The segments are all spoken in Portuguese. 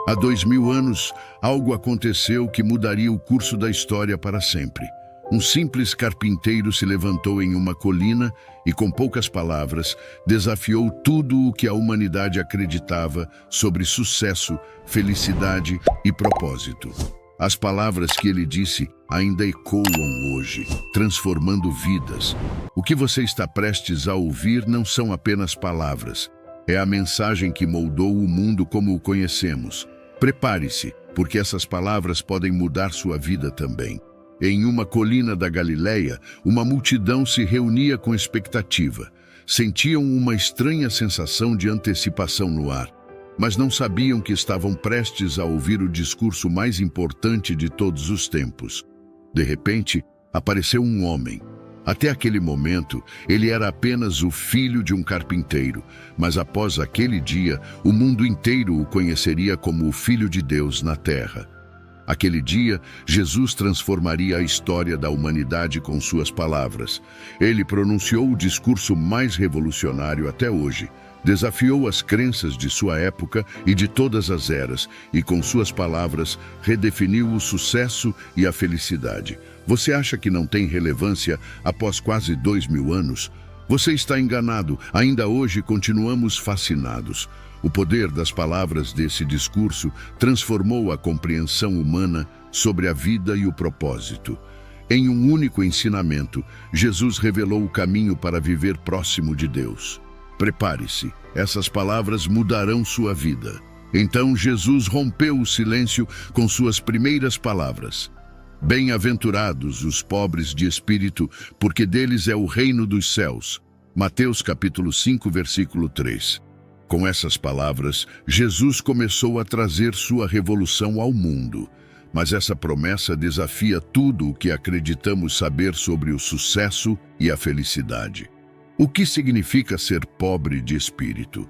Há 2000 anos, algo aconteceu que mudaria o curso da história para sempre. Um simples carpinteiro se levantou em uma colina e, com poucas palavras, desafiou tudo o que a humanidade acreditava sobre sucesso, felicidade e propósito. As palavras que ele disse ainda ecoam hoje, transformando vidas. O que você está prestes a ouvir não são apenas palavras. É a mensagem que moldou o mundo como o conhecemos. Prepare-se, porque essas palavras podem mudar sua vida também. Em uma colina da Galileia, uma multidão se reunia com expectativa. Sentiam uma estranha sensação de antecipação no ar, mas não sabiam que estavam prestes a ouvir o discurso mais importante de todos os tempos. De repente, apareceu um homem. Até aquele momento, ele era apenas o filho de um carpinteiro, mas após aquele dia, o mundo inteiro o conheceria como o Filho de Deus na Terra. Aquele dia, Jesus transformaria a história da humanidade com suas palavras. Ele pronunciou o discurso mais revolucionário até hoje, desafiou as crenças de sua época e de todas as eras, e com suas palavras redefiniu o sucesso e a felicidade. Você acha que não tem relevância após quase 2000 anos? Você está enganado. Ainda hoje continuamos fascinados. O poder das palavras desse discurso transformou a compreensão humana sobre a vida e o propósito. Em um único ensinamento, Jesus revelou o caminho para viver próximo de Deus. Prepare-se, essas palavras mudarão sua vida. Então Jesus rompeu o silêncio com suas primeiras palavras. Bem-aventurados os pobres de espírito, porque deles é o reino dos céus. Mateus capítulo 5, versículo 3. Com essas palavras, Jesus começou a trazer sua revolução ao mundo. Mas essa promessa desafia tudo o que acreditamos saber sobre o sucesso e a felicidade. O que significa ser pobre de espírito?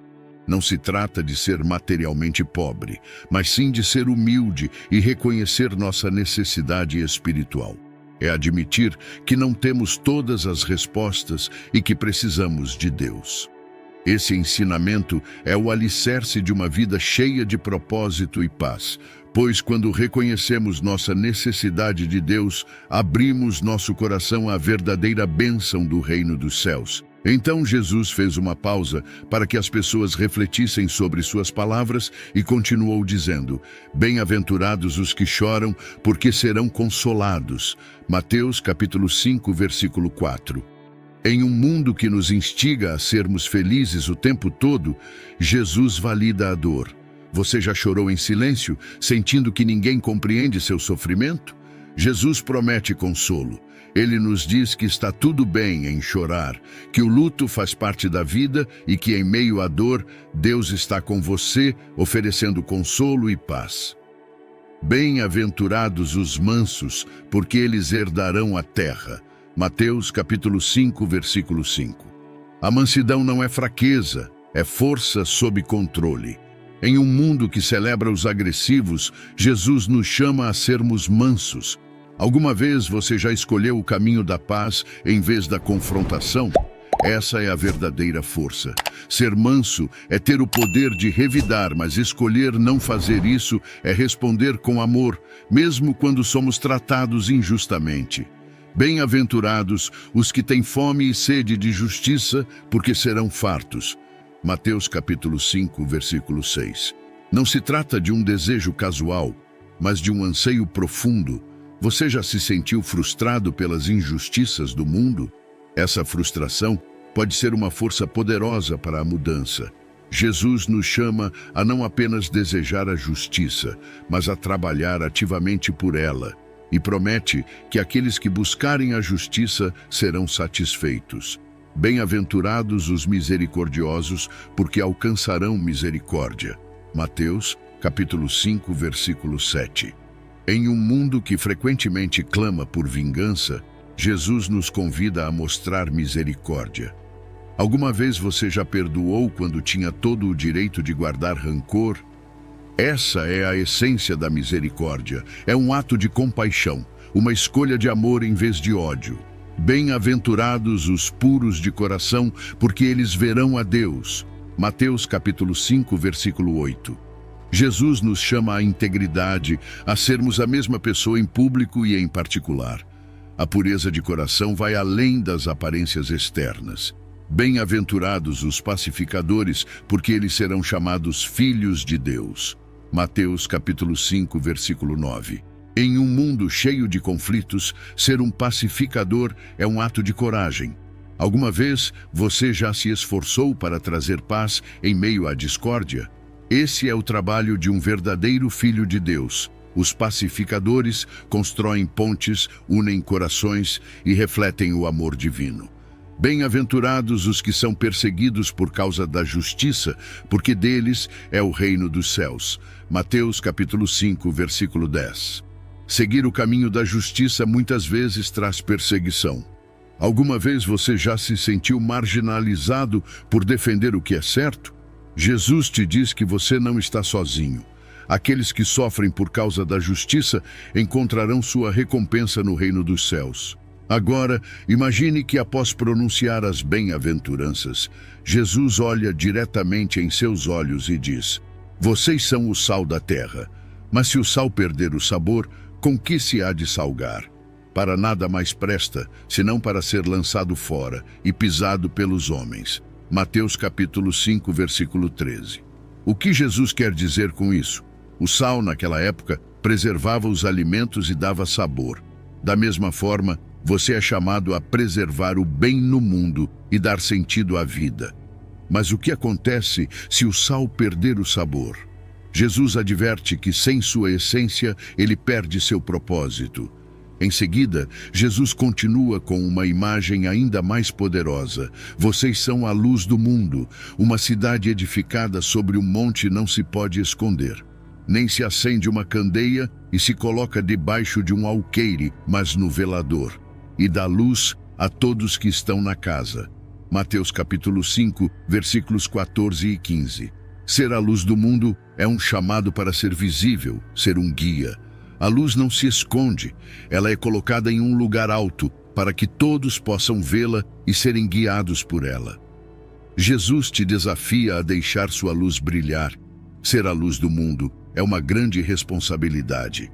Não se trata de ser materialmente pobre, mas sim de ser humilde e reconhecer nossa necessidade espiritual. É admitir que não temos todas as respostas e que precisamos de Deus. Esse ensinamento é o alicerce de uma vida cheia de propósito e paz, pois quando reconhecemos nossa necessidade de Deus, abrimos nosso coração à verdadeira bênção do reino dos céus. Então Jesus fez uma pausa para que as pessoas refletissem sobre suas palavras e continuou dizendo: Bem-aventurados os que choram, porque serão consolados. Mateus capítulo 5, versículo 4. Em um mundo que nos instiga a sermos felizes o tempo todo, Jesus valida a dor. Você já chorou em silêncio, sentindo que ninguém compreende seu sofrimento? Jesus promete consolo. Ele nos diz que está tudo bem em chorar, que o luto faz parte da vida e que em meio à dor, Deus está com você, oferecendo consolo e paz. Bem-aventurados os mansos, porque eles herdarão a terra. Mateus capítulo 5, versículo 5. A mansidão não é fraqueza, é força sob controle. Em um mundo que celebra os agressivos, Jesus nos chama a sermos mansos. Alguma vez você já escolheu o caminho da paz em vez da confrontação? Essa é a verdadeira força. Ser manso é ter o poder de revidar, mas escolher não fazer isso é responder com amor, mesmo quando somos tratados injustamente. Bem-aventurados os que têm fome e sede de justiça, porque serão fartos. Mateus capítulo 5, versículo 6. Não se trata de um desejo casual, mas de um anseio profundo. Você já se sentiu frustrado pelas injustiças do mundo? Essa frustração pode ser uma força poderosa para a mudança. Jesus nos chama a não apenas desejar a justiça, mas a trabalhar ativamente por ela, e promete que aqueles que buscarem a justiça serão satisfeitos. Bem-aventurados os misericordiosos, porque alcançarão misericórdia. Mateus capítulo 5, versículo 7. Em um mundo que frequentemente clama por vingança, Jesus nos convida a mostrar misericórdia. Alguma vez você já perdoou quando tinha todo o direito de guardar rancor? Essa é a essência da misericórdia. É um ato de compaixão, uma escolha de amor em vez de ódio. Bem-aventurados os puros de coração, porque eles verão a Deus. Mateus capítulo 5, versículo 8. Jesus nos chama à integridade, a sermos a mesma pessoa em público e em particular. A pureza de coração vai além das aparências externas. Bem-aventurados os pacificadores, porque eles serão chamados filhos de Deus. Mateus capítulo 5, versículo 9. Em um mundo cheio de conflitos, ser um pacificador é um ato de coragem. Alguma vez você já se esforçou para trazer paz em meio à discórdia? Esse é o trabalho de um verdadeiro filho de Deus. Os pacificadores constroem pontes, unem corações e refletem o amor divino. Bem-aventurados os que são perseguidos por causa da justiça, porque deles é o reino dos céus. Mateus capítulo 5, versículo 10. Seguir o caminho da justiça muitas vezes traz perseguição. Alguma vez você já se sentiu marginalizado por defender o que é certo? Jesus te diz que você não está sozinho. Aqueles que sofrem por causa da justiça encontrarão sua recompensa no reino dos céus. Agora, imagine que após pronunciar as bem-aventuranças, Jesus olha diretamente em seus olhos e diz: vocês são o sal da terra, mas se o sal perder o sabor, com que se há de salgar? Para nada mais presta, senão para ser lançado fora e pisado pelos homens. Mateus capítulo 5, versículo 13. O que Jesus quer dizer com isso? O sal, naquela época, preservava os alimentos e dava sabor. Da mesma forma, você é chamado a preservar o bem no mundo e dar sentido à vida. Mas o que acontece se o sal perder o sabor? Jesus adverte que, sem sua essência, ele perde seu propósito. Em seguida, Jesus continua com uma imagem ainda mais poderosa. Vocês são a luz do mundo. Uma cidade edificada sobre um monte não se pode esconder. Nem se acende uma candeia e se coloca debaixo de um alqueire, mas no velador, e dá luz a todos que estão na casa. Mateus capítulo 5, versículos 14 e 15. Ser a luz do mundo é um chamado para ser visível, ser um guia. A luz não se esconde, ela é colocada em um lugar alto para que todos possam vê-la e serem guiados por ela. Jesus te desafia a deixar sua luz brilhar. Ser a luz do mundo é uma grande responsabilidade.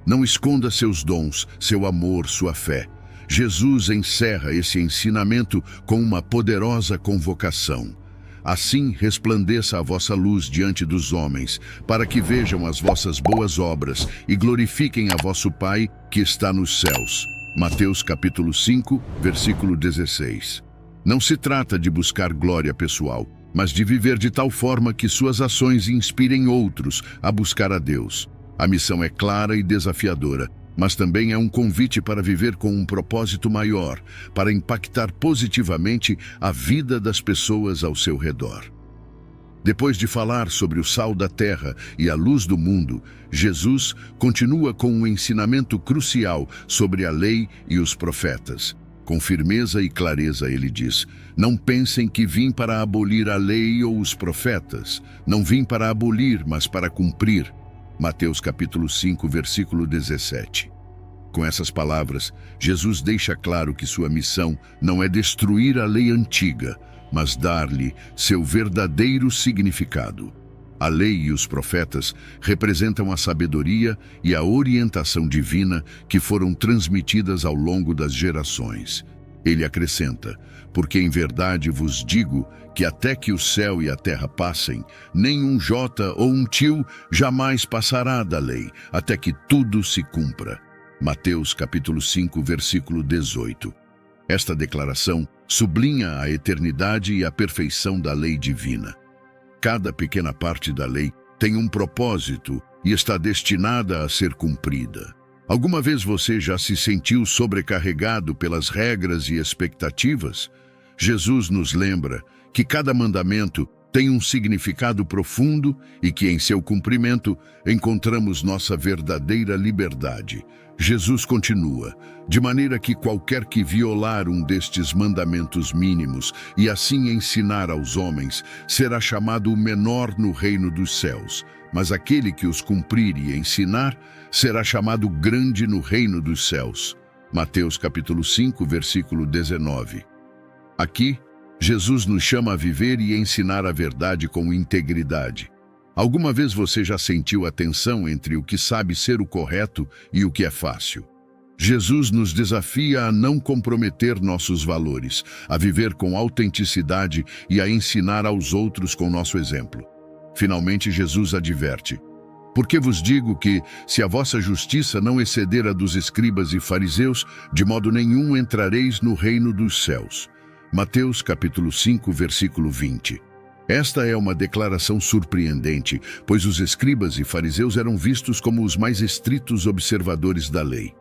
Não esconda seus dons, seu amor, sua fé. Jesus encerra esse ensinamento com uma poderosa convocação. Assim resplandeça a vossa luz diante dos homens, para que vejam as vossas boas obras e glorifiquem a vosso Pai que está nos céus. Mateus capítulo 5, versículo 16. Não se trata de buscar glória pessoal, mas de viver de tal forma que suas ações inspirem outros a buscar a Deus. A missão é clara e desafiadora, mas também é um convite para viver com um propósito maior, para impactar positivamente a vida das pessoas ao seu redor. Depois de falar sobre o sal da terra e a luz do mundo, Jesus continua com um ensinamento crucial sobre a lei e os profetas. Com firmeza e clareza ele diz: não pensem que vim para abolir a lei ou os profetas. Não vim para abolir, mas para cumprir. Mateus capítulo 5, versículo 17. Com essas palavras, Jesus deixa claro que sua missão não é destruir a lei antiga, mas dar-lhe seu verdadeiro significado. A lei e os profetas representam a sabedoria e a orientação divina que foram transmitidas ao longo das gerações. Ele acrescenta: porque em verdade vos digo que até que o céu e a terra passem, nem um jota ou um tio jamais passará da lei, até que tudo se cumpra. Mateus capítulo 5, versículo 18. Esta declaração sublinha a eternidade e a perfeição da lei divina. Cada pequena parte da lei tem um propósito e está destinada a ser cumprida. Alguma vez você já se sentiu sobrecarregado pelas regras e expectativas? Jesus nos lembra que cada mandamento tem um significado profundo e que em seu cumprimento encontramos nossa verdadeira liberdade. Jesus continua: de maneira que qualquer que violar um destes mandamentos mínimos e assim ensinar aos homens, será chamado o menor no reino dos céus, mas aquele que os cumprir e ensinar, será chamado grande no reino dos céus. Mateus capítulo 5, versículo 19. Aqui, Jesus nos chama a viver e ensinar a verdade com integridade. Alguma vez você já sentiu a tensão entre o que sabe ser o correto e o que é fácil? Jesus nos desafia a não comprometer nossos valores, a viver com autenticidade e a ensinar aos outros com nosso exemplo. Finalmente, Jesus adverte: porque vos digo que, se a vossa justiça não exceder a dos escribas e fariseus, de modo nenhum entrareis no reino dos céus. Mateus capítulo 5, versículo 20. Esta é uma declaração surpreendente, pois os escribas e fariseus eram vistos como os mais estritos observadores da lei.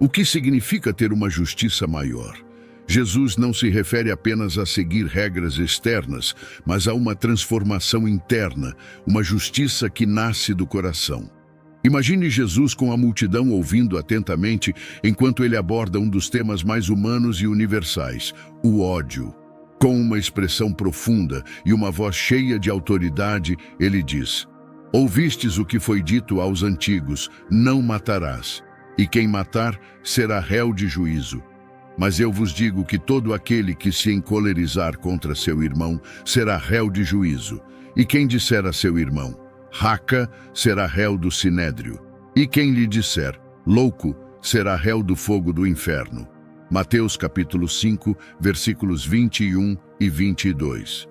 O que significa ter uma justiça maior? Jesus não se refere apenas a seguir regras externas, mas a uma transformação interna, uma justiça que nasce do coração. Imagine Jesus com a multidão ouvindo atentamente enquanto ele aborda um dos temas mais humanos e universais, o ódio. Com uma expressão profunda e uma voz cheia de autoridade, ele diz: ouvistes o que foi dito aos antigos, não matarás, e quem matar será réu de juízo. Mas eu vos digo que todo aquele que se encolerizar contra seu irmão será réu de juízo. E quem disser a seu irmão, raca, será réu do sinédrio. E quem lhe disser, louco, será réu do fogo do inferno. Mateus capítulo 5, versículos 21 e 22.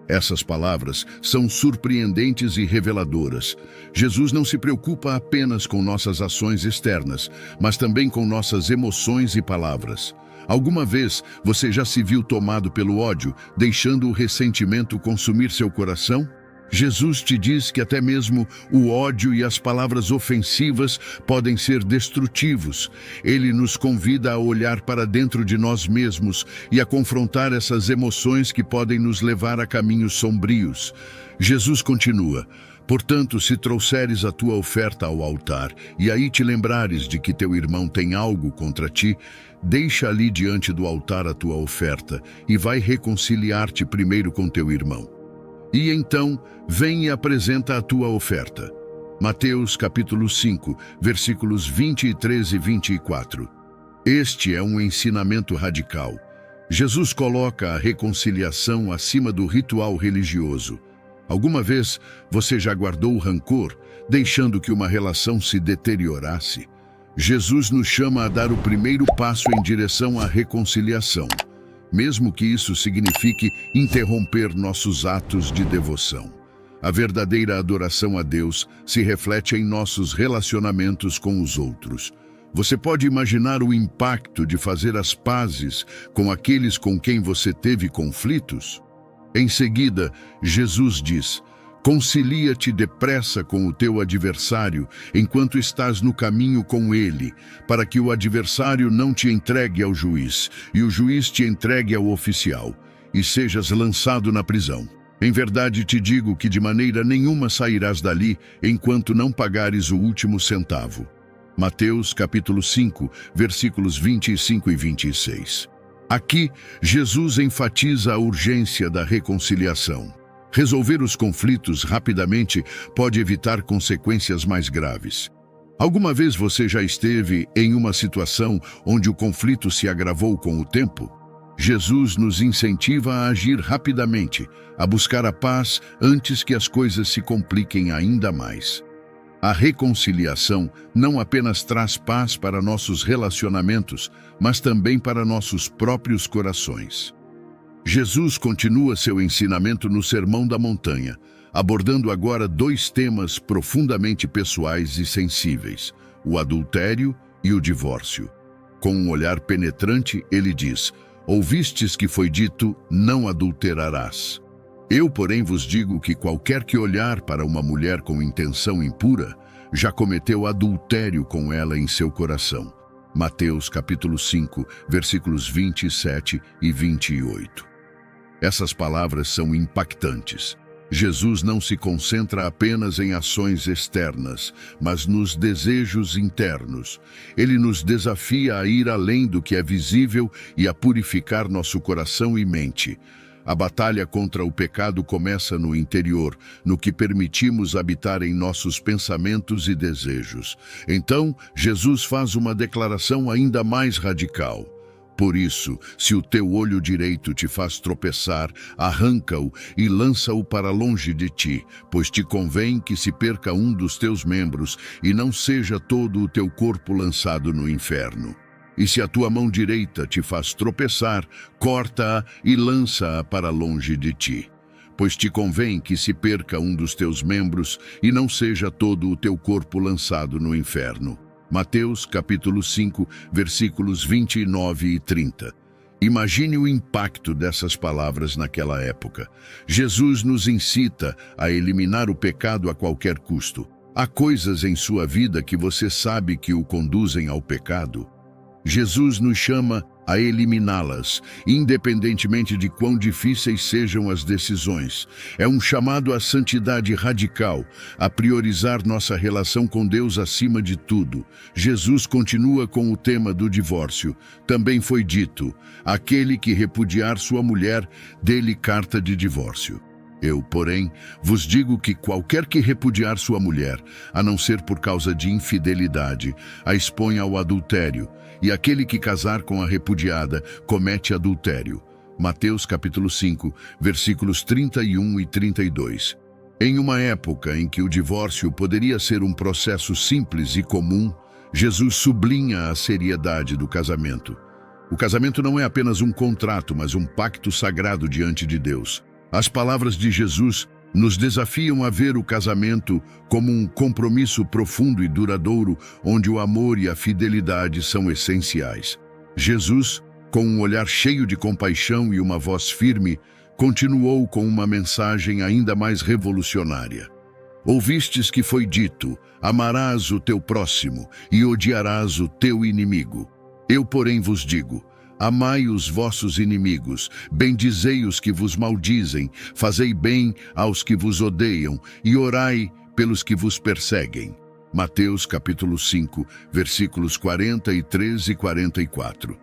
Essas palavras são surpreendentes e reveladoras. Jesus não se preocupa apenas com nossas ações externas, mas também com nossas emoções e palavras. Alguma vez você já se viu tomado pelo ódio, deixando o ressentimento consumir seu coração? Jesus te diz que até mesmo o ódio e as palavras ofensivas podem ser destrutivos. Ele nos convida a olhar para dentro de nós mesmos e a confrontar essas emoções que podem nos levar a caminhos sombrios. Jesus continua: portanto, se trouxeres a tua oferta ao altar e aí te lembrares de que teu irmão tem algo contra ti, deixa ali diante do altar a tua oferta e vai reconciliar-te primeiro com teu irmão. E então, vem e apresenta a tua oferta. Mateus capítulo 5, versículos 23 e 24. Este é um ensinamento radical. Jesus coloca a reconciliação acima do ritual religioso. Alguma vez você já guardou rancor, deixando que uma relação se deteriorasse? Jesus nos chama a dar o primeiro passo em direção à reconciliação, mesmo que isso signifique interromper nossos atos de devoção. A verdadeira adoração a Deus se reflete em nossos relacionamentos com os outros. Você pode imaginar o impacto de fazer as pazes com aqueles com quem você teve conflitos? Em seguida, Jesus diz: concilia-te depressa com o teu adversário, enquanto estás no caminho com ele, para que o adversário não te entregue ao juiz, e o juiz te entregue ao oficial, e sejas lançado na prisão. Em verdade te digo que de maneira nenhuma sairás dali, enquanto não pagares o último centavo. Mateus capítulo 5, versículos 25 e 26. Aqui, Jesus enfatiza a urgência da reconciliação. Resolver os conflitos rapidamente pode evitar consequências mais graves. Alguma vez você já esteve em uma situação onde o conflito se agravou com o tempo? Jesus nos incentiva a agir rapidamente, a buscar a paz antes que as coisas se compliquem ainda mais. A reconciliação não apenas traz paz para nossos relacionamentos, mas também para nossos próprios corações. Jesus continua seu ensinamento no Sermão da Montanha, abordando agora dois temas profundamente pessoais e sensíveis: o adultério e o divórcio. Com um olhar penetrante, ele diz: ouvistes que foi dito, não adulterarás. Eu, porém, vos digo que qualquer que olhar para uma mulher com intenção impura, já cometeu adultério com ela em seu coração. Mateus capítulo 5, versículos 27 e 28. Essas palavras são impactantes. Jesus não se concentra apenas em ações externas, mas nos desejos internos. Ele nos desafia a ir além do que é visível e a purificar nosso coração e mente. A batalha contra o pecado começa no interior, no que permitimos habitar em nossos pensamentos e desejos. Então, Jesus faz uma declaração ainda mais radical: Por isso, se o teu olho direito te faz tropeçar, arranca-o e lança-o para longe de ti, pois te convém que se perca um dos teus membros e não seja todo o teu corpo lançado no inferno. E se a tua mão direita te faz tropeçar, corta-a e lança-a para longe de ti, pois te convém que se perca um dos teus membros e não seja todo o teu corpo lançado no inferno. Mateus capítulo 5, versículos 29 e 30. Imagine o impacto dessas palavras naquela época. Jesus nos incita a eliminar o pecado a qualquer custo. Há coisas em sua vida que você sabe que o conduzem ao pecado. Jesus nos chama a eliminá-las, independentemente de quão difíceis sejam as decisões. É um chamado à santidade radical, a priorizar nossa relação com Deus acima de tudo. Jesus continua com o tema do divórcio. Também foi dito: aquele que repudiar sua mulher, dê-lhe carta de divórcio. Eu, porém, vos digo que qualquer que repudiar sua mulher, a não ser por causa de infidelidade, a expõe ao adultério, e aquele que casar com a repudiada comete adultério. Mateus capítulo 5, versículos 31 e 32. Em uma época em que o divórcio poderia ser um processo simples e comum, Jesus sublinha a seriedade do casamento. O casamento não é apenas um contrato, mas um pacto sagrado diante de Deus. As palavras de Jesus nos desafiam a ver o casamento como um compromisso profundo e duradouro, onde o amor e a fidelidade são essenciais. Jesus, com um olhar cheio de compaixão e uma voz firme, continuou com uma mensagem ainda mais revolucionária. Ouvistes que foi dito: amarás o teu próximo e odiarás o teu inimigo. Eu, porém, vos digo: amai os vossos inimigos, bendizei os que vos maldizem, fazei bem aos que vos odeiam e orai pelos que vos perseguem. Mateus capítulo 5, versículos 43 e 44.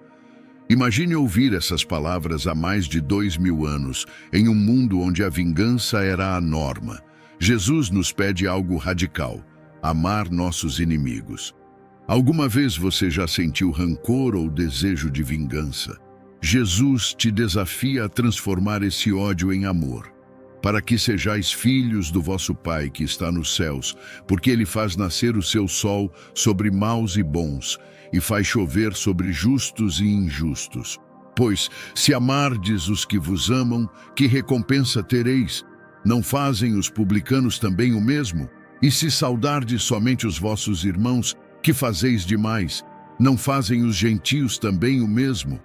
Imagine ouvir essas palavras há mais de 2000 anos, em um mundo onde a vingança era a norma. Jesus nos pede algo radical: amar nossos inimigos. Alguma vez você já sentiu rancor ou desejo de vingança? Jesus te desafia a transformar esse ódio em amor, para que sejais filhos do vosso Pai que está nos céus, porque Ele faz nascer o seu sol sobre maus e bons, e faz chover sobre justos e injustos. Pois, se amardes os que vos amam, que recompensa tereis? Não fazem os publicanos também o mesmo? E se saudardes somente os vossos irmãos, que fazeis demais? Não fazem os gentios também o mesmo?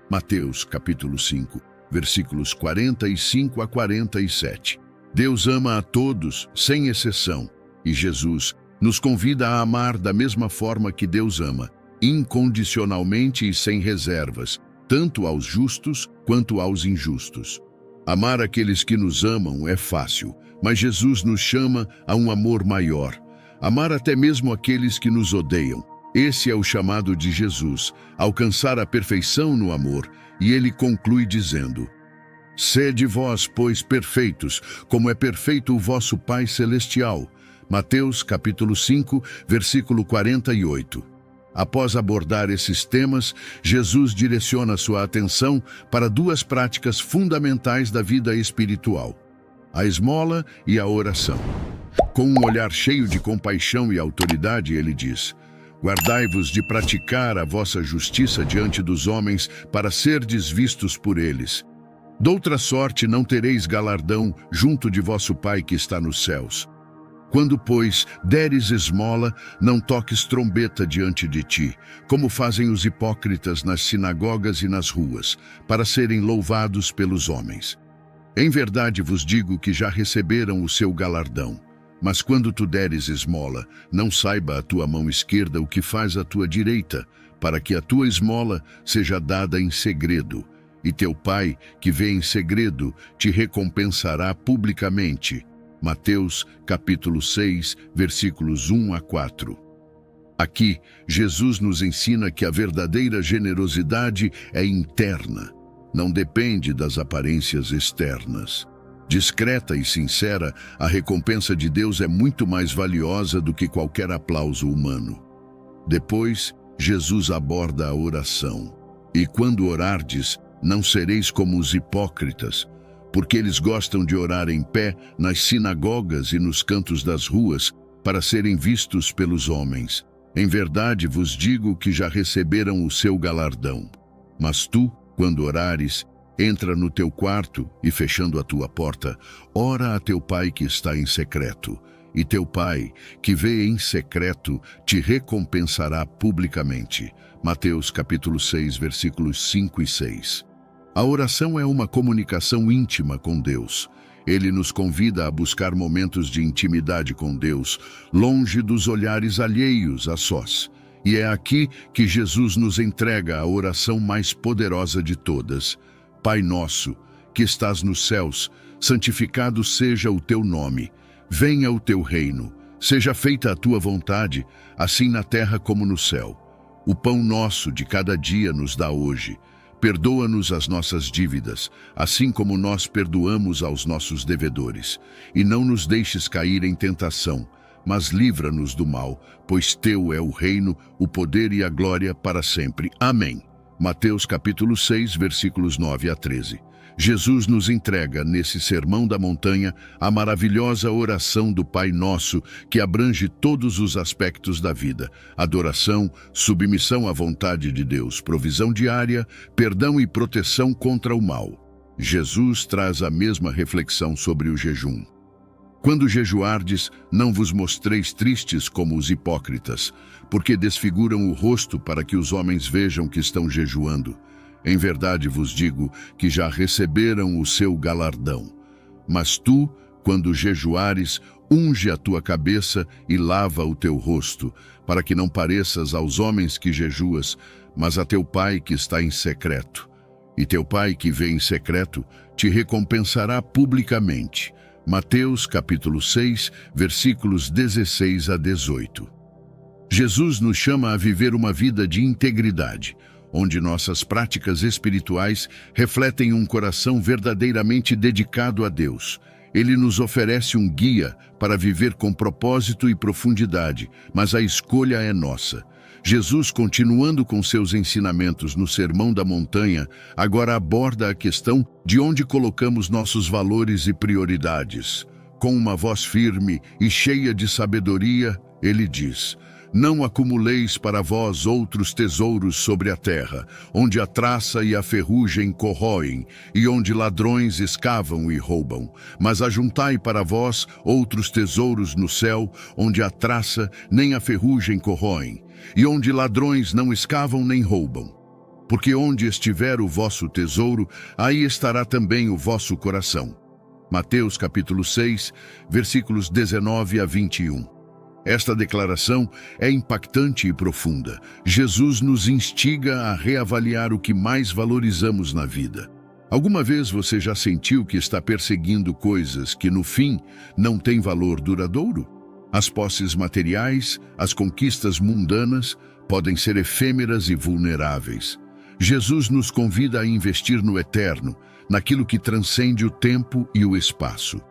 Mateus capítulo 5, versículos 45 a 47. Deus ama a todos, sem exceção, e Jesus nos convida a amar da mesma forma que Deus ama, incondicionalmente e sem reservas, tanto aos justos quanto aos injustos. Amar aqueles que nos amam é fácil, mas Jesus nos chama a um amor maior. Amar até mesmo aqueles que nos odeiam. Esse é o chamado de Jesus, alcançar a perfeição no amor, e ele conclui dizendo: sede vós, pois, perfeitos, como é perfeito o vosso Pai Celestial. Mateus capítulo 5, versículo 48. Após abordar esses temas, Jesus direciona sua atenção para duas práticas fundamentais da vida espiritual: a esmola e a oração. Com um olhar cheio de compaixão e autoridade, ele diz: guardai-vos de praticar a vossa justiça diante dos homens, para serdes vistos por eles. Doutra sorte não tereis galardão junto de vosso Pai que está nos céus. Quando, pois, deres esmola, não toques trombeta diante de ti, como fazem os hipócritas nas sinagogas e nas ruas, para serem louvados pelos homens. Em verdade vos digo que já receberam o seu galardão. Mas quando tu deres esmola, não saiba a tua mão esquerda o que faz a tua direita, para que a tua esmola seja dada em segredo, e teu Pai, que vê em segredo, te recompensará publicamente. Mateus capítulo 6, versículos 1 a 4. Aqui, Jesus nos ensina que a verdadeira generosidade é interna, não depende das aparências externas. Discreta e sincera, a recompensa de Deus é muito mais valiosa do que qualquer aplauso humano. Depois, Jesus aborda a oração. E quando orardes, não sereis como os hipócritas, porque eles gostam de orar em pé nas sinagogas e nos cantos das ruas, para serem vistos pelos homens. Em verdade vos digo que já receberam o seu galardão. Mas tu, quando orares, entra no teu quarto e, fechando a tua porta, ora a teu pai que está em secreto. E teu pai, que vê em secreto, te recompensará publicamente. Mateus capítulo 6, versículos 5 e 6. A oração é uma comunicação íntima com Deus. Ele nos convida a buscar momentos de intimidade com Deus, longe dos olhares alheios a sós. E é aqui que Jesus nos entrega a oração mais poderosa de todas. Pai nosso, que estás nos céus, santificado seja o teu nome. Venha o teu reino, seja feita a tua vontade, assim na terra como no céu. O pão nosso de cada dia nos dá hoje. Perdoa-nos as nossas dívidas, assim como nós perdoamos aos nossos devedores. E não nos deixes cair em tentação, mas livra-nos do mal, pois teu é o reino, o poder e a glória para sempre. Amém. Mateus capítulo 6, versículos 9 a 13. Jesus nos entrega, nesse Sermão da Montanha, a maravilhosa oração do Pai Nosso, que abrange todos os aspectos da vida: adoração, submissão à vontade de Deus, provisão diária, perdão e proteção contra o mal. Jesus traz a mesma reflexão sobre o jejum. Quando jejuardes, não vos mostreis tristes como os hipócritas, porque desfiguram o rosto para que os homens vejam que estão jejuando. Em verdade vos digo que já receberam o seu galardão. Mas tu, quando jejuares, unge a tua cabeça e lava o teu rosto, para que não pareças aos homens que jejuas, mas a teu Pai que está em secreto. E teu Pai que vê em secreto te recompensará publicamente. Mateus capítulo 6, versículos 16 a 18. Jesus nos chama a viver uma vida de integridade, onde nossas práticas espirituais refletem um coração verdadeiramente dedicado a Deus. Ele nos oferece um guia para viver com propósito e profundidade, mas a escolha é nossa. Jesus, continuando com seus ensinamentos no Sermão da Montanha, agora aborda a questão de onde colocamos nossos valores e prioridades. Com uma voz firme e cheia de sabedoria, ele diz: não acumuleis para vós outros tesouros sobre a terra, onde a traça e a ferrugem corroem, e onde ladrões escavam e roubam. Mas ajuntai para vós outros tesouros no céu, onde a traça nem a ferrugem corroem, e onde ladrões não escavam nem roubam. Porque onde estiver o vosso tesouro, aí estará também o vosso coração. Mateus capítulo 6, versículos 19 a 21. Esta declaração é impactante e profunda. Jesus nos instiga a reavaliar o que mais valorizamos na vida. Alguma vez você já sentiu que está perseguindo coisas que, no fim, não têm valor duradouro? As posses materiais, as conquistas mundanas, podem ser efêmeras e vulneráveis. Jesus nos convida a investir no eterno, naquilo que transcende o tempo e o espaço.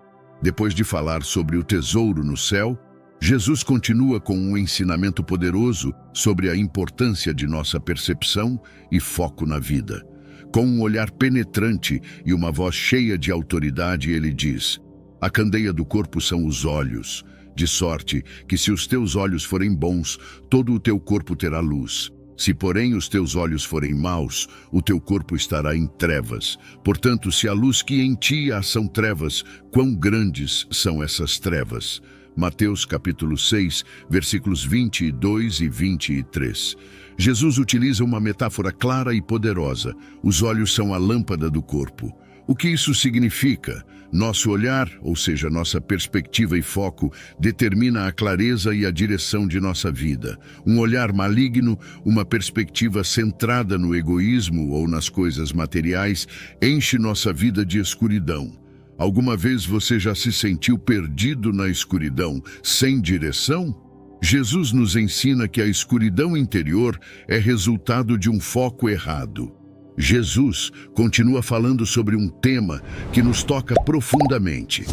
Depois de falar sobre o tesouro no céu, Jesus continua com um ensinamento poderoso sobre a importância de nossa percepção e foco na vida. Com um olhar penetrante e uma voz cheia de autoridade, ele diz: a candeia do corpo são os olhos, de sorte que se os teus olhos forem bons, todo o teu corpo terá luz. Se, porém, os teus olhos forem maus, o teu corpo estará em trevas. Portanto, se a luz que em ti há são trevas, quão grandes são essas trevas? Mateus capítulo 6, versículos 22 e 23. Jesus utiliza uma metáfora clara e poderosa. Os olhos são a lâmpada do corpo. O que isso significa? Nosso olhar, ou seja, nossa perspectiva e foco, determina a clareza e a direção de nossa vida. Um olhar maligno, uma perspectiva centrada no egoísmo ou nas coisas materiais, enche nossa vida de escuridão. Alguma vez você já se sentiu perdido na escuridão, sem direção? Jesus nos ensina que a escuridão interior é resultado de um foco errado. Jesus continua falando sobre um tema que nos toca profundamente.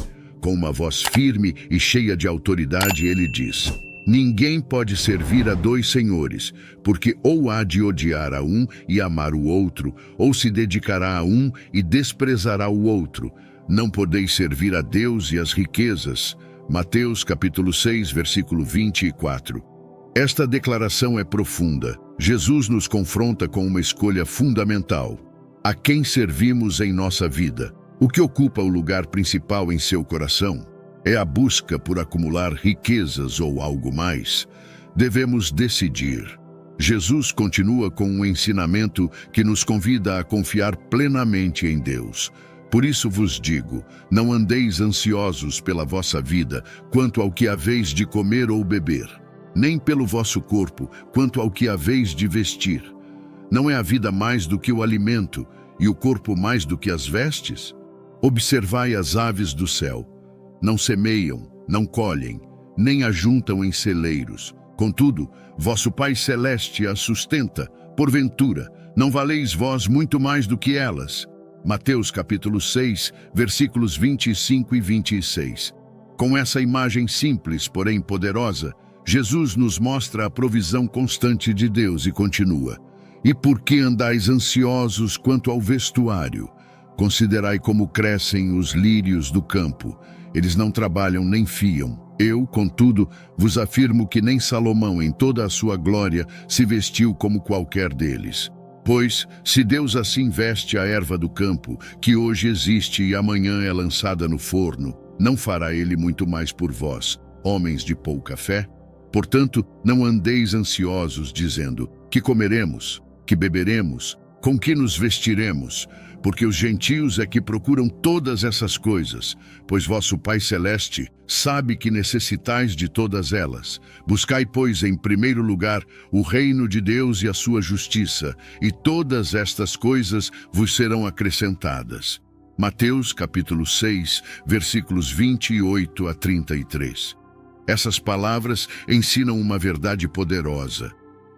Com uma voz firme e cheia de autoridade, ele diz: Ninguém pode servir a dois senhores, porque ou há de odiar a um e amar o outro, ou se dedicará a um e desprezará o outro. Não podeis servir a Deus e às riquezas. Mateus capítulo 6, versículo 24. Esta declaração é profunda. Jesus nos confronta com uma escolha fundamental. A quem servimos em nossa vida? O que ocupa o lugar principal em seu coração? É a busca por acumular riquezas ou algo mais? Devemos decidir. Jesus continua com um ensinamento que nos convida a confiar plenamente em Deus. Por isso vos digo, não andeis ansiosos pela vossa vida, quanto ao que haveis de comer ou beber, nem pelo vosso corpo, quanto ao que haveis de vestir. Não é a vida mais do que o alimento, e o corpo mais do que as vestes? Observai as aves do céu. Não semeiam, não colhem, nem ajuntam em celeiros. Contudo, vosso Pai Celeste as sustenta. Porventura, não valeis vós muito mais do que elas? Mateus capítulo 6, versículos 25 e 26. Com essa imagem simples, porém poderosa, Jesus nos mostra a provisão constante de Deus e continua. E por que andais ansiosos quanto ao vestuário? Considerai como crescem os lírios do campo. Eles não trabalham nem fiam. Eu, contudo, vos afirmo que nem Salomão, em toda a sua glória, se vestiu como qualquer deles. Pois, se Deus assim veste a erva do campo, que hoje existe e amanhã é lançada no forno, não fará ele muito mais por vós, homens de pouca fé? Portanto, não andeis ansiosos, dizendo, que comeremos, que beberemos, com que nos vestiremos? Porque os gentios é que procuram todas essas coisas, pois vosso Pai Celeste sabe que necessitais de todas elas. Buscai, pois, em primeiro lugar o reino de Deus e a sua justiça, e todas estas coisas vos serão acrescentadas. Mateus capítulo 6, versículos 28 a 33. Essas palavras ensinam uma verdade poderosa.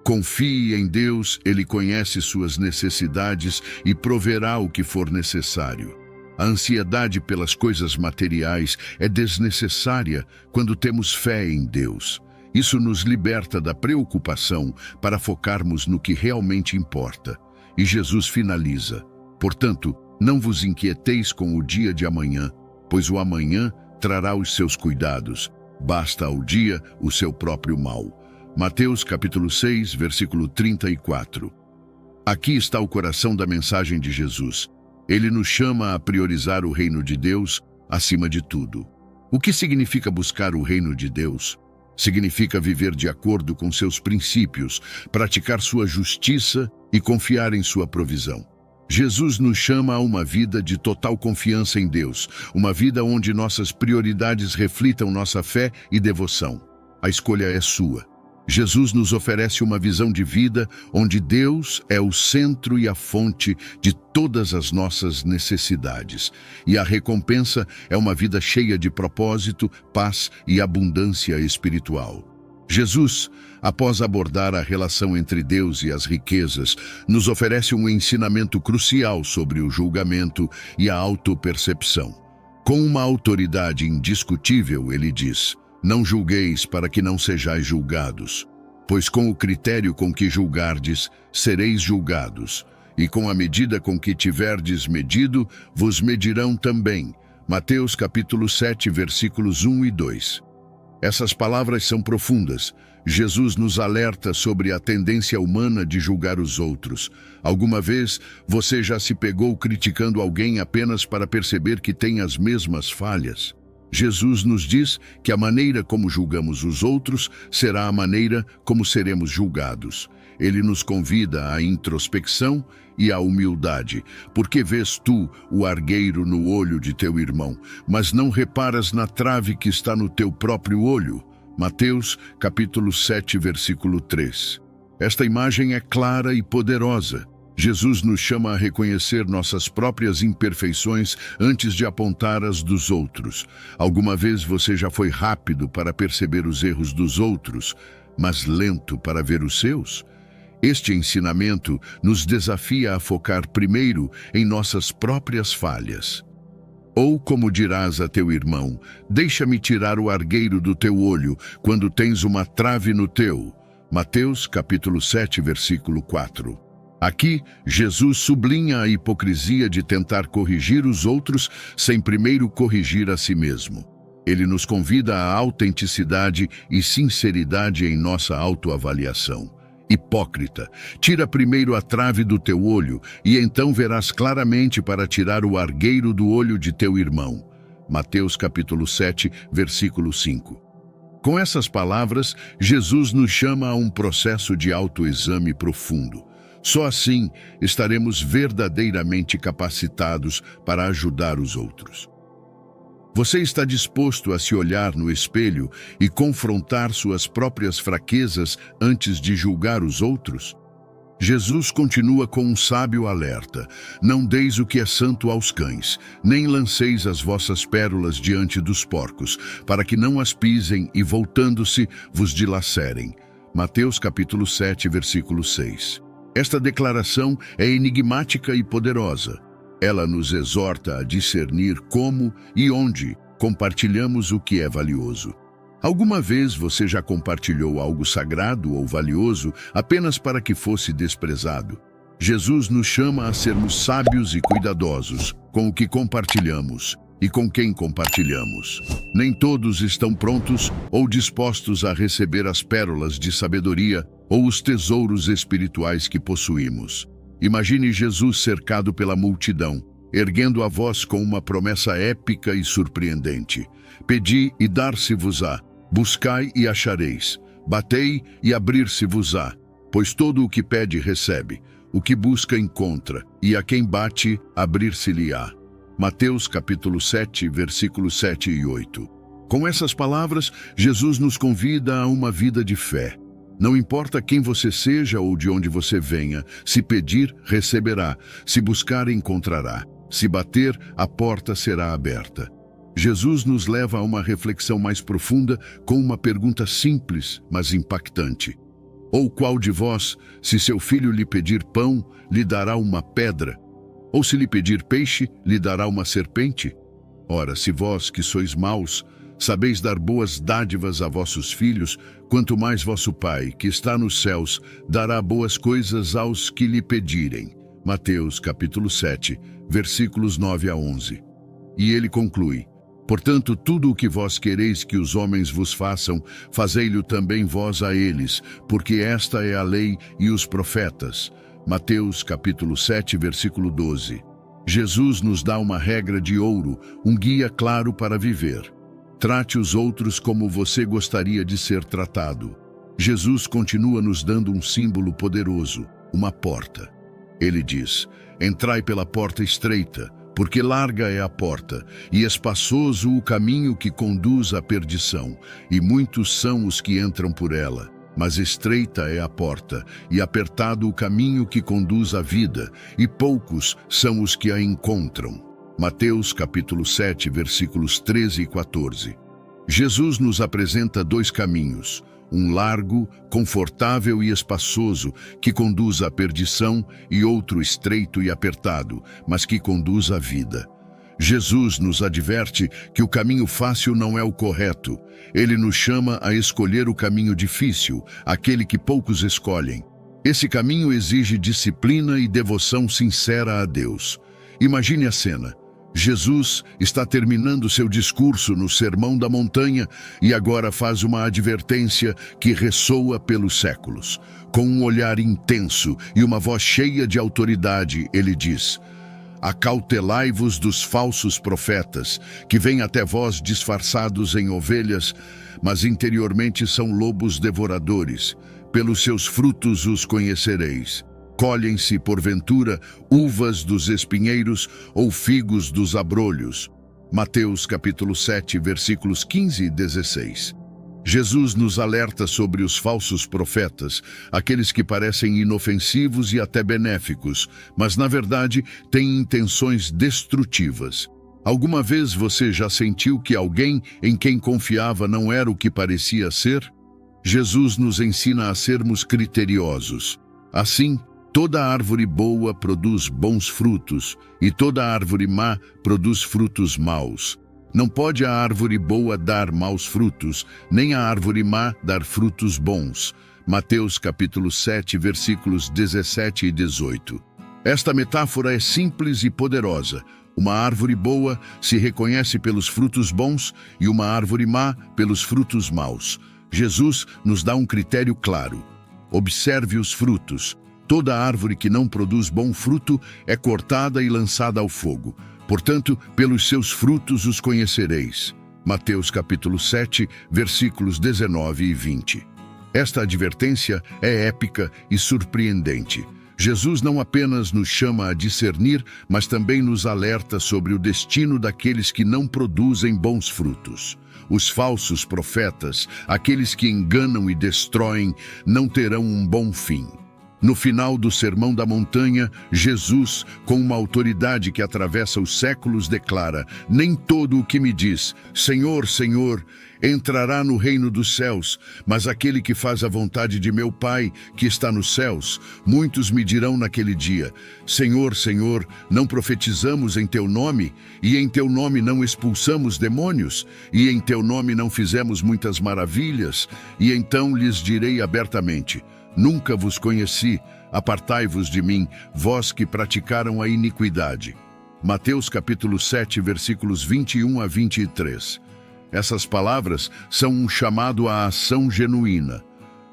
Confie em Deus, Ele conhece suas necessidades e proverá o que for necessário. A ansiedade pelas coisas materiais é desnecessária quando temos fé em Deus. Isso nos liberta da preocupação para focarmos no que realmente importa. E Jesus finaliza: portanto, não vos inquieteis com o dia de amanhã, pois o amanhã trará os seus cuidados. Basta ao dia o seu próprio mal. Mateus capítulo 6, versículo 34. Aqui está o coração da mensagem de Jesus. Ele nos chama a priorizar o reino de Deus acima de tudo. O que significa buscar o reino de Deus? Significa viver de acordo com seus princípios, praticar sua justiça e confiar em sua provisão. Jesus nos chama a uma vida de total confiança em Deus, uma vida onde nossas prioridades reflitam nossa fé e devoção. A escolha é sua. Jesus nos oferece uma visão de vida onde Deus é o centro e a fonte de todas as nossas necessidades. E a recompensa é uma vida cheia de propósito, paz e abundância espiritual. Jesus, após abordar a relação entre Deus e as riquezas, nos oferece um ensinamento crucial sobre o julgamento e a autopercepção. Com uma autoridade indiscutível, ele diz: não julgueis para que não sejais julgados, pois com o critério com que julgardes, sereis julgados, e com a medida com que tiverdes medido, vos medirão também. Mateus capítulo 7, versículos 1 e 2. Essas palavras são profundas. Jesus nos alerta sobre a tendência humana de julgar os outros. Alguma vez você já se pegou criticando alguém apenas para perceber que tem as mesmas falhas? Jesus nos diz que a maneira como julgamos os outros será a maneira como seremos julgados. Ele nos convida à introspecção e à humildade. Porque vês tu o argueiro no olho de teu irmão, mas não reparas na trave que está no teu próprio olho? Mateus capítulo 7, versículo 3. Esta imagem é clara e poderosa. Jesus nos chama a reconhecer nossas próprias imperfeições antes de apontar as dos outros. Alguma vez você já foi rápido para perceber os erros dos outros, mas lento para ver os seus? Este ensinamento nos desafia a focar primeiro em nossas próprias falhas. Ou como dirás a teu irmão, deixa-me tirar o argueiro do teu olho, quando tens uma trave no teu. Mateus capítulo 7, versículo 4. Aqui, Jesus sublinha a hipocrisia de tentar corrigir os outros sem primeiro corrigir a si mesmo. Ele nos convida à autenticidade e sinceridade em nossa autoavaliação. Hipócrita, tira primeiro a trave do teu olho, e então verás claramente para tirar o argueiro do olho de teu irmão. Mateus capítulo 7, versículo 5. Com essas palavras, Jesus nos chama a um processo de autoexame profundo. Só assim estaremos verdadeiramente capacitados para ajudar os outros. Você está disposto a se olhar no espelho e confrontar suas próprias fraquezas antes de julgar os outros? Jesus continua com um sábio alerta: não deis o que é santo aos cães, nem lanceis as vossas pérolas diante dos porcos, para que não as pisem e, voltando-se, vos dilacerem. Mateus capítulo 7, versículo 6. Esta declaração é enigmática e poderosa. Ela nos exorta a discernir como e onde compartilhamos o que é valioso. Alguma vez você já compartilhou algo sagrado ou valioso apenas para que fosse desprezado? Jesus nos chama a sermos sábios e cuidadosos com o que compartilhamos e com quem compartilhamos. Nem todos estão prontos ou dispostos a receber as pérolas de sabedoria ou os tesouros espirituais que possuímos. Imagine Jesus cercado pela multidão, erguendo a voz com uma promessa épica e surpreendente: pedi e dar-se-vos-á, buscai e achareis, batei e abrir-se-vos-á, pois todo o que pede recebe, o que busca encontra, e a quem bate abrir-se-lhe-á. Mateus capítulo 7, versículos 7 e 8. Com essas palavras, Jesus nos convida a uma vida de fé. Não importa quem você seja ou de onde você venha, se pedir, receberá, se buscar, encontrará, se bater, a porta será aberta. Jesus nos leva a uma reflexão mais profunda com uma pergunta simples, mas impactante. Ou qual de vós, se seu filho lhe pedir pão, lhe dará uma pedra? Ou se lhe pedir peixe, lhe dará uma serpente? Ora, se vós, que sois maus, sabeis dar boas dádivas a vossos filhos, quanto mais vosso Pai, que está nos céus, dará boas coisas aos que lhe pedirem. Mateus capítulo 7, versículos 9 a 11. E ele conclui: portanto, tudo o que vós quereis que os homens vos façam, fazei-lho também vós a eles, porque esta é a lei e os profetas. Mateus capítulo 7, versículo 12. Jesus nos dá uma regra de ouro, um guia claro para viver. Trate os outros como você gostaria de ser tratado. Jesus continua nos dando um símbolo poderoso, uma porta. Ele diz: entrai pela porta estreita, porque larga é a porta, e espaçoso o caminho que conduz à perdição, e muitos são os que entram por ela. Mas estreita é a porta, e apertado o caminho que conduz à vida, e poucos são os que a encontram. Mateus capítulo 7, versículos 13 e 14. Jesus nos apresenta dois caminhos, um largo, confortável e espaçoso, que conduz à perdição, e outro estreito e apertado, mas que conduz à vida. Jesus nos adverte que o caminho fácil não é o correto. Ele nos chama a escolher o caminho difícil, aquele que poucos escolhem. Esse caminho exige disciplina e devoção sincera a Deus. Imagine a cena. Jesus está terminando seu discurso no Sermão da Montanha e agora faz uma advertência que ressoa pelos séculos. Com um olhar intenso e uma voz cheia de autoridade, ele diz: acautelai-vos dos falsos profetas, que vêm até vós disfarçados em ovelhas, mas interiormente são lobos devoradores. Pelos seus frutos os conhecereis. Colhem-se, porventura, uvas dos espinheiros ou figos dos abrolhos. Mateus capítulo 7, versículos 15 e 16. Jesus nos alerta sobre os falsos profetas, aqueles que parecem inofensivos e até benéficos, mas na verdade têm intenções destrutivas. Alguma vez você já sentiu que alguém em quem confiava não era o que parecia ser? Jesus nos ensina a sermos criteriosos. Assim, Toda árvore boa produz bons frutos, e toda árvore má produz frutos maus. Não pode a árvore boa dar maus frutos, nem a árvore má dar frutos bons. Mateus capítulo 7, versículos 17 e 18. Esta metáfora é simples e poderosa. Uma árvore boa se reconhece pelos frutos bons e uma árvore má pelos frutos maus. Jesus nos dá um critério claro. Observe os frutos. Toda árvore que não produz bom fruto é cortada e lançada ao fogo. Portanto, pelos seus frutos os conhecereis. Mateus capítulo 7, versículos 19 e 20. Esta advertência é épica e surpreendente. Jesus não apenas nos chama a discernir, mas também nos alerta sobre o destino daqueles que não produzem bons frutos. Os falsos profetas, aqueles que enganam e destroem, não terão um bom fim. No final do Sermão da Montanha, Jesus, com uma autoridade que atravessa os séculos, declara: nem todo o que me diz, Senhor, Senhor, entrará no reino dos céus, mas aquele que faz a vontade de meu Pai, que está nos céus. Muitos me dirão naquele dia: Senhor, Senhor, não profetizamos em teu nome? E em teu nome não expulsamos demônios? E em teu nome não fizemos muitas maravilhas? E então lhes direi abertamente: nunca vos conheci, apartai-vos de mim, vós que praticaram a iniquidade. Mateus capítulo 7, versículos 21 a 23. Essas palavras são um chamado à ação genuína.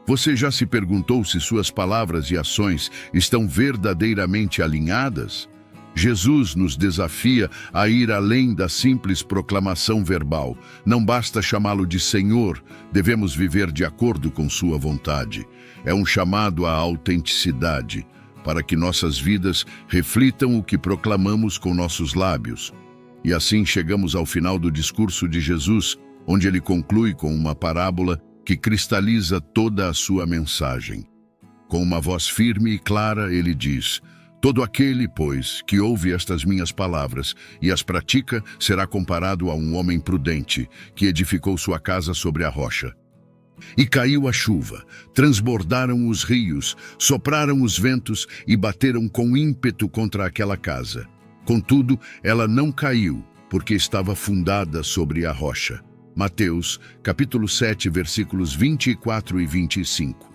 Você já se perguntou se suas palavras e ações estão verdadeiramente alinhadas? Jesus nos desafia a ir além da simples proclamação verbal. Não basta chamá-lo de Senhor, devemos viver de acordo com sua vontade. É um chamado à autenticidade, para que nossas vidas reflitam o que proclamamos com nossos lábios. E assim chegamos ao final do discurso de Jesus, onde ele conclui com uma parábola que cristaliza toda a sua mensagem. Com uma voz firme e clara, ele diz: todo aquele, pois, que ouve estas minhas palavras e as pratica, será comparado a um homem prudente, que edificou sua casa sobre a rocha. E caiu a chuva, transbordaram os rios, sopraram os ventos e bateram com ímpeto contra aquela casa. Contudo, ela não caiu, porque estava fundada sobre a rocha. Mateus, capítulo 7, versículos 24 e 25.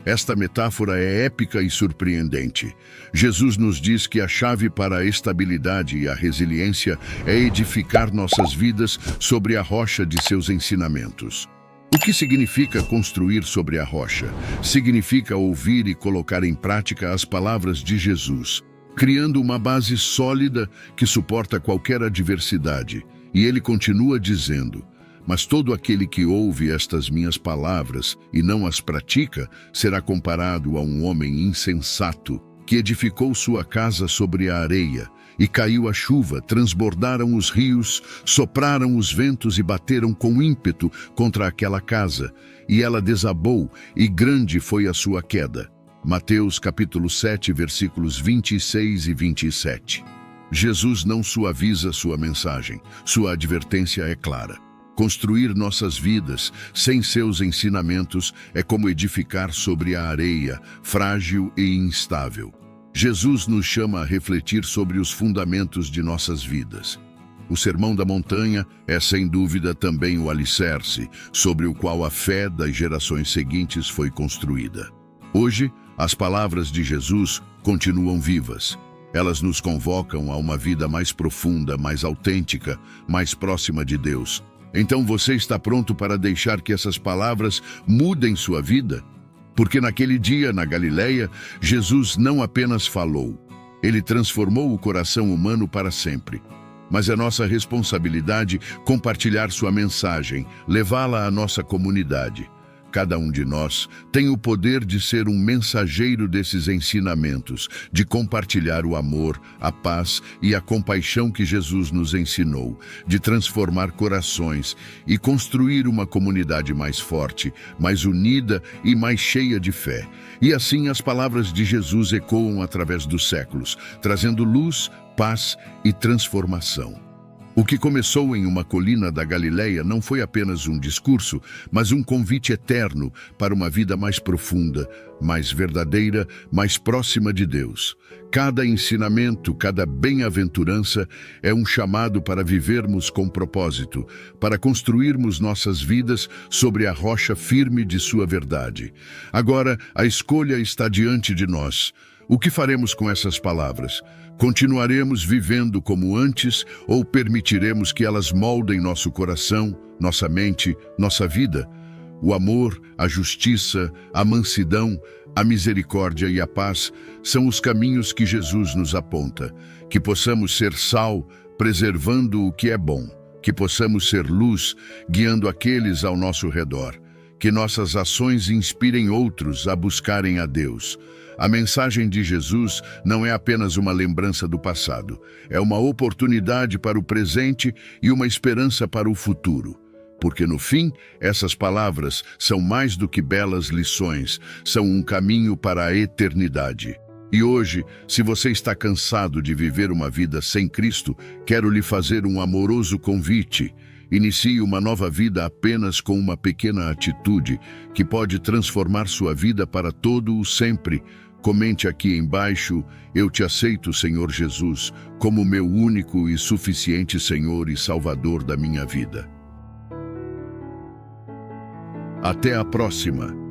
Esta metáfora é épica e surpreendente. Jesus nos diz que a chave para a estabilidade e a resiliência é edificar nossas vidas sobre a rocha de seus ensinamentos. O que significa construir sobre a rocha? Significa ouvir e colocar em prática as palavras de Jesus, criando uma base sólida que suporta qualquer adversidade. E ele continua dizendo: mas todo aquele que ouve estas minhas palavras e não as pratica, será comparado a um homem insensato, que edificou sua casa sobre a areia. E caiu a chuva, transbordaram os rios, sopraram os ventos e bateram com ímpeto contra aquela casa. E ela desabou, e grande foi a sua queda. Mateus capítulo 7, versículos 26 e 27. Jesus não suaviza sua mensagem. Sua advertência é clara. Construir nossas vidas sem seus ensinamentos é como edificar sobre a areia, frágil e instável. Jesus nos chama a refletir sobre os fundamentos de nossas vidas. O Sermão da Montanha é, sem dúvida, também o alicerce sobre o qual a fé das gerações seguintes foi construída. Hoje, as palavras de Jesus continuam vivas. Elas nos convocam a uma vida mais profunda, mais autêntica, mais próxima de Deus. Então você está pronto para deixar que essas palavras mudem sua vida? Porque naquele dia, na Galileia, Jesus não apenas falou, ele transformou o coração humano para sempre. Mas é nossa responsabilidade compartilhar sua mensagem, levá-la à nossa comunidade. Cada um de nós tem o poder de ser um mensageiro desses ensinamentos, de compartilhar o amor, a paz e a compaixão que Jesus nos ensinou, de transformar corações e construir uma comunidade mais forte, mais unida e mais cheia de fé. E assim as palavras de Jesus ecoam através dos séculos, trazendo luz, paz e transformação. O que começou em uma colina da Galileia não foi apenas um discurso, mas um convite eterno para uma vida mais profunda, mais verdadeira, mais próxima de Deus. Cada ensinamento, cada bem-aventurança é um chamado para vivermos com propósito, para construirmos nossas vidas sobre a rocha firme de sua verdade. Agora, a escolha está diante de nós. O que faremos com essas palavras? Continuaremos vivendo como antes ou permitiremos que elas moldem nosso coração, nossa mente, nossa vida? O amor, a justiça, a mansidão, a misericórdia e a paz são os caminhos que Jesus nos aponta. Que possamos ser sal, preservando o que é bom. Que possamos ser luz, guiando aqueles ao nosso redor. Que nossas ações inspirem outros a buscarem a Deus. A mensagem de Jesus não é apenas uma lembrança do passado, é uma oportunidade para o presente e uma esperança para o futuro. Porque no fim, essas palavras são mais do que belas lições, são um caminho para a eternidade. E hoje, se você está cansado de viver uma vida sem Cristo, quero lhe fazer um amoroso convite. Inicie uma nova vida apenas com uma pequena atitude que pode transformar sua vida para todo o sempre. Comente aqui embaixo: eu te aceito, Senhor Jesus, como meu único e suficiente Senhor e Salvador da minha vida. Até a próxima!